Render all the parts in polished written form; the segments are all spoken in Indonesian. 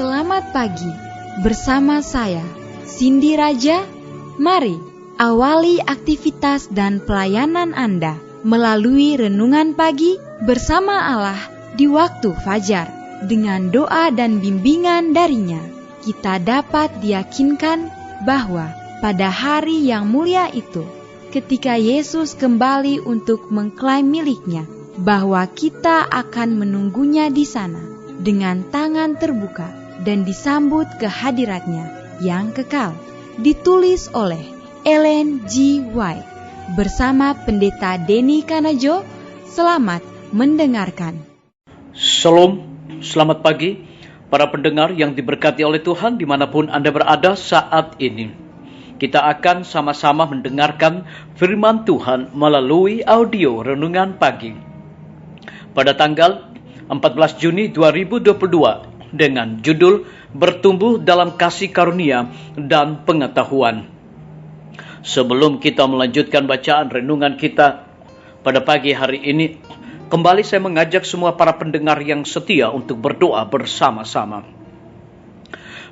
Selamat pagi, bersama saya, Cindy Raja. Mari awali aktivitas dan pelayanan Anda melalui renungan pagi bersama Allah di waktu fajar. Dengan doa dan bimbingan darinya, kita dapat diyakinkan bahwa pada hari yang mulia itu, ketika Yesus kembali untuk mengklaim miliknya, bahwa kita akan menunggunya di sana dengan tangan terbuka dan disambut ke hadiratnya yang kekal. Ditulis oleh Ellen G. White bersama Pendeta Denny Kanajo. Selamat mendengarkan. Shalom, selamat pagi para pendengar yang diberkati oleh Tuhan dimanapun Anda berada saat ini. Kita akan sama-sama mendengarkan firman Tuhan melalui audio renungan pagi pada tanggal 14 Juni 2022 dengan judul Bertumbuh dalam Kasih Karunia dan Pengetahuan. Sebelum kita melanjutkan bacaan renungan kita pada pagi hari ini, kembali saya mengajak semua para pendengar yang setia untuk berdoa bersama-sama.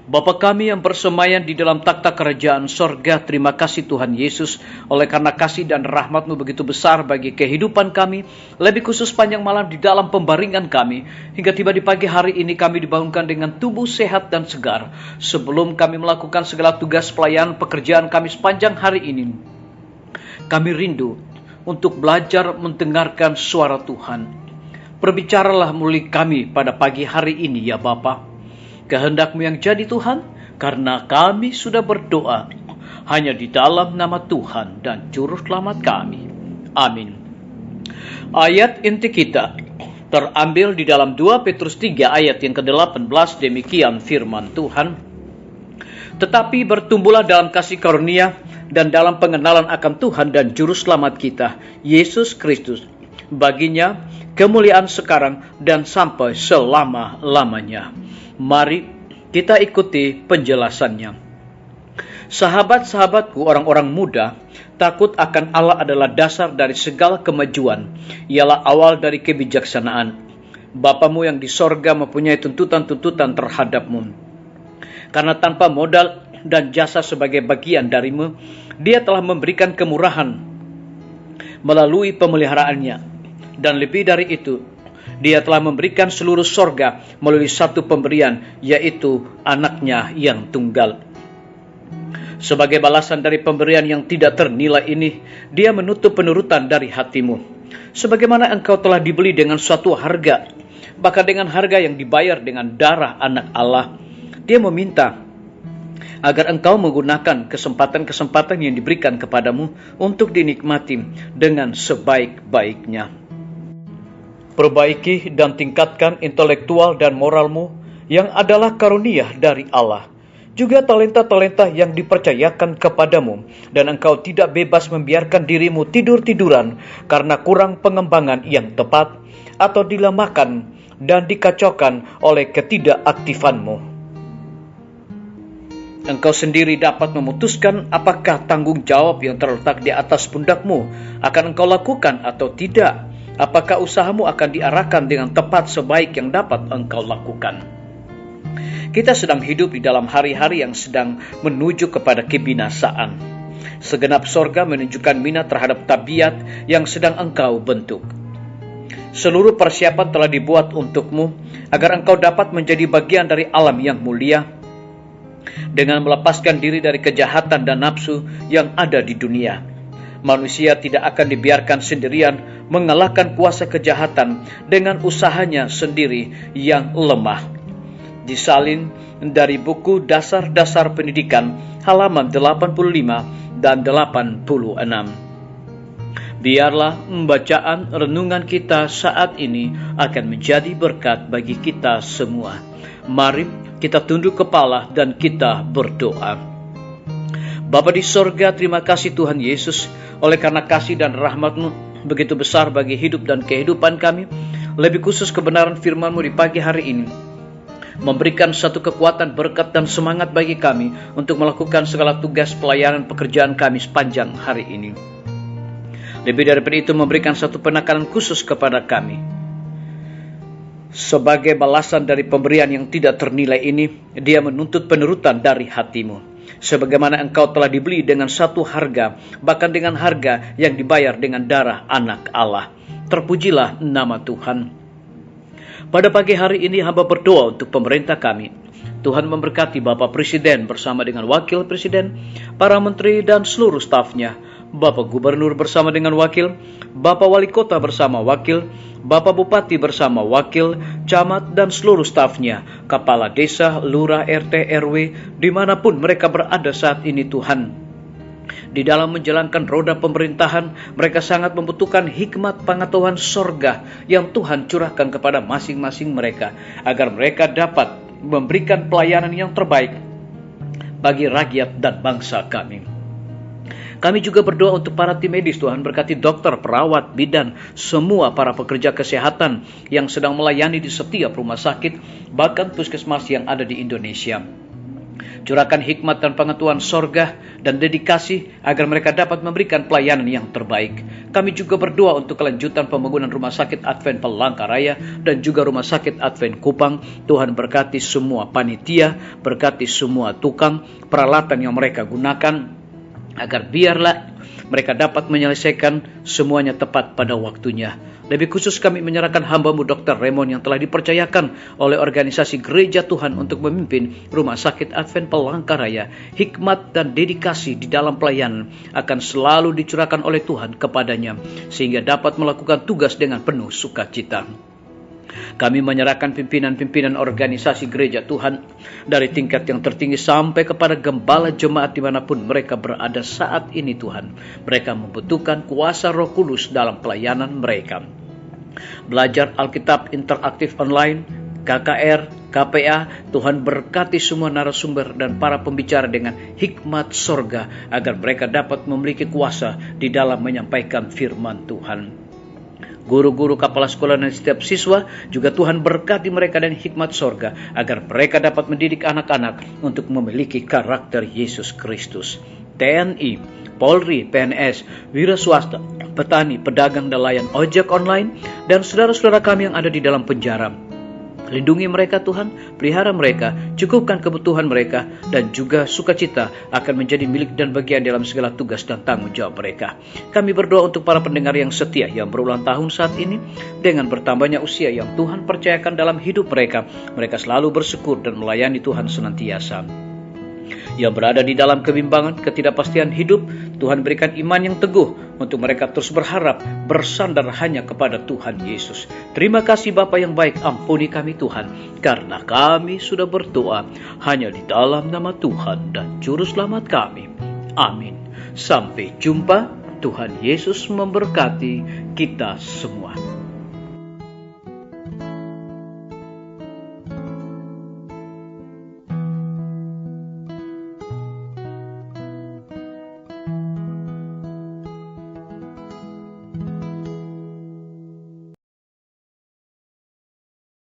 Bapa kami yang bersemayam di dalam takhta kerajaan sorga, terima kasih Tuhan Yesus, oleh karena kasih dan rahmat-Mu begitu besar bagi kehidupan kami, lebih khusus panjang malam di dalam pembaringan kami, hingga tiba di pagi hari ini kami dibangunkan dengan tubuh sehat dan segar. Sebelum kami melakukan segala tugas pelayanan pekerjaan kami sepanjang hari ini, kami rindu untuk belajar mendengarkan suara Tuhan. Berbicaralah melalui kami pada pagi hari ini ya Bapa. Kehendak-Mu yang jadi Tuhan, karena kami sudah berdoa hanya di dalam nama Tuhan dan Juru Selamat kami. Amin. Ayat inti kita terambil di dalam 2 Petrus 3 ayat yang ke-18, demikian firman Tuhan. Tetapi bertumbuhlah dalam kasih karunia dan dalam pengenalan akan Tuhan dan Juru Selamat kita, Yesus Kristus. Baginya kemuliaan sekarang dan sampai selama-lamanya. Mari kita ikuti penjelasannya. Sahabat-sahabatku, orang-orang muda, takut akan Allah adalah dasar dari segala kemajuan. Ialah awal dari kebijaksanaan. Bapamu yang di sorga mempunyai tuntutan-tuntutan terhadapmu. Karena tanpa modal dan jasa sebagai bagian darimu, Dia telah memberikan kemurahan melalui pemeliharaannya. Dan lebih dari itu, Dia telah memberikan seluruh sorga melalui satu pemberian, yaitu anaknya yang tunggal. Sebagai balasan dari pemberian yang tidak ternilai ini, Dia menutup penurutan dari hatimu. Sebagaimana engkau telah dibeli dengan suatu harga, bahkan dengan harga yang dibayar dengan darah anak Allah, Dia meminta agar engkau menggunakan kesempatan-kesempatan yang diberikan kepadamu untuk dinikmati dengan sebaik-baiknya. Perbaiki dan tingkatkan intelektual dan moralmu yang adalah karunia dari Allah. Juga talenta-talenta yang dipercayakan kepadamu, dan engkau tidak bebas membiarkan dirimu tidur-tiduran karena kurang pengembangan yang tepat atau dilemahkan dan dikacaukan oleh ketidakaktifanmu. Engkau sendiri dapat memutuskan apakah tanggung jawab yang terletak di atas pundakmu akan engkau lakukan atau tidak. Apakah usahamu akan diarahkan dengan tepat sebaik yang dapat engkau lakukan? Kita sedang hidup di dalam hari-hari yang sedang menuju kepada kebinasaan. Segenap sorga menunjukkan minat terhadap tabiat yang sedang engkau bentuk. Seluruh persiapan telah dibuat untukmu agar engkau dapat menjadi bagian dari alam yang mulia dengan melepaskan diri dari kejahatan dan nafsu yang ada di dunia. Manusia tidak akan dibiarkan sendirian mengalahkan kuasa kejahatan dengan usahanya sendiri yang lemah. Disalin dari buku Dasar-Dasar Pendidikan halaman 85 dan 86. Biarlah bacaan renungan kita saat ini akan menjadi berkat bagi kita semua. Mari kita tunduk kepala dan kita berdoa. Bapa di sorga, terima kasih Tuhan Yesus, oleh karena kasih dan rahmat-Mu begitu besar bagi hidup dan kehidupan kami, lebih khusus kebenaran firman-Mu di pagi hari ini, memberikan satu kekuatan, berkat dan semangat bagi kami untuk melakukan segala tugas pelayanan pekerjaan kami sepanjang hari ini. Lebih daripada itu, memberikan satu penekanan khusus kepada kami. Sebagai balasan dari pemberian yang tidak ternilai ini, Dia menuntut penurutan dari hatimu. Sebagaimana engkau telah dibeli dengan satu harga, bahkan dengan harga yang dibayar dengan darah anak Allah. Terpujilah nama Tuhan. Pada pagi hari ini hamba berdoa untuk pemerintah kami. Tuhan memberkati Bapak Presiden bersama dengan Wakil Presiden, para menteri dan seluruh stafnya, Bapak Gubernur bersama dengan wakil, Bapak Wali Kota bersama wakil, Bapak Bupati bersama wakil, camat dan seluruh stafnya, kepala desa, lurah, RT, RW, dimanapun mereka berada saat ini Tuhan. Di dalam menjalankan roda pemerintahan, mereka sangat membutuhkan hikmat pengetahuan sorga yang Tuhan curahkan kepada masing-masing mereka, agar mereka dapat memberikan pelayanan yang terbaik bagi rakyat dan bangsa kami. Kami juga berdoa untuk para tim medis. Tuhan berkati dokter, perawat, bidan, semua para pekerja kesehatan yang sedang melayani di setiap rumah sakit, bahkan puskesmas yang ada di Indonesia. Curahkan hikmat dan pengetahuan sorga dan dedikasi agar mereka dapat memberikan pelayanan yang terbaik. Kami juga berdoa untuk kelanjutan pembangunan Rumah Sakit Advent Palangkaraya dan juga Rumah Sakit Advent Kupang. Tuhan berkati semua panitia, berkati semua tukang, peralatan yang mereka gunakan, agar biarlah mereka dapat menyelesaikan semuanya tepat pada waktunya. Lebih khusus kami menyerahkan hamba-Mu Dr. Raymond yang telah dipercayakan oleh organisasi Gereja Tuhan untuk memimpin Rumah Sakit Advent Palangkaraya. Hikmat dan dedikasi di dalam pelayanan akan selalu dicurahkan oleh Tuhan kepadanya, sehingga dapat melakukan tugas dengan penuh sukacita. Kami menyerahkan pimpinan-pimpinan organisasi Gereja Tuhan dari tingkat yang tertinggi sampai kepada gembala jemaat dimanapun mereka berada saat ini Tuhan. Mereka membutuhkan kuasa Roh Kudus dalam pelayanan mereka. Belajar Alkitab interaktif online, KKR, KPA, Tuhan berkati semua narasumber dan para pembicara dengan hikmat sorga agar mereka dapat memiliki kuasa di dalam menyampaikan firman Tuhan. Guru-guru, kepala sekolah dan setiap siswa juga Tuhan berkati mereka dengan hikmat sorga agar mereka dapat mendidik anak-anak untuk memiliki karakter Yesus Kristus. TNI, Polri, PNS, wira swasta, petani, pedagang, nelayan, ojek online, dan saudara-saudara kami yang ada di dalam penjara. Lindungi mereka Tuhan, pelihara mereka, cukupkan kebutuhan mereka, dan juga sukacita akan menjadi milik dan bagian dalam segala tugas dan tanggung jawab mereka. Kami berdoa untuk para pendengar yang setia yang berulang tahun saat ini, dengan bertambahnya usia yang Tuhan percayakan dalam hidup mereka, mereka selalu bersyukur dan melayani Tuhan senantiasa. Yang berada di dalam kebimbangan, ketidakpastian hidup, Tuhan berikan iman yang teguh untuk mereka terus berharap, bersandar hanya kepada Tuhan Yesus. Terima kasih Bapa yang baik, ampuni kami Tuhan, karena kami sudah berdoa hanya di dalam nama Tuhan dan Juru Selamat kami. Amin. Sampai jumpa. Tuhan Yesus memberkati kita semua.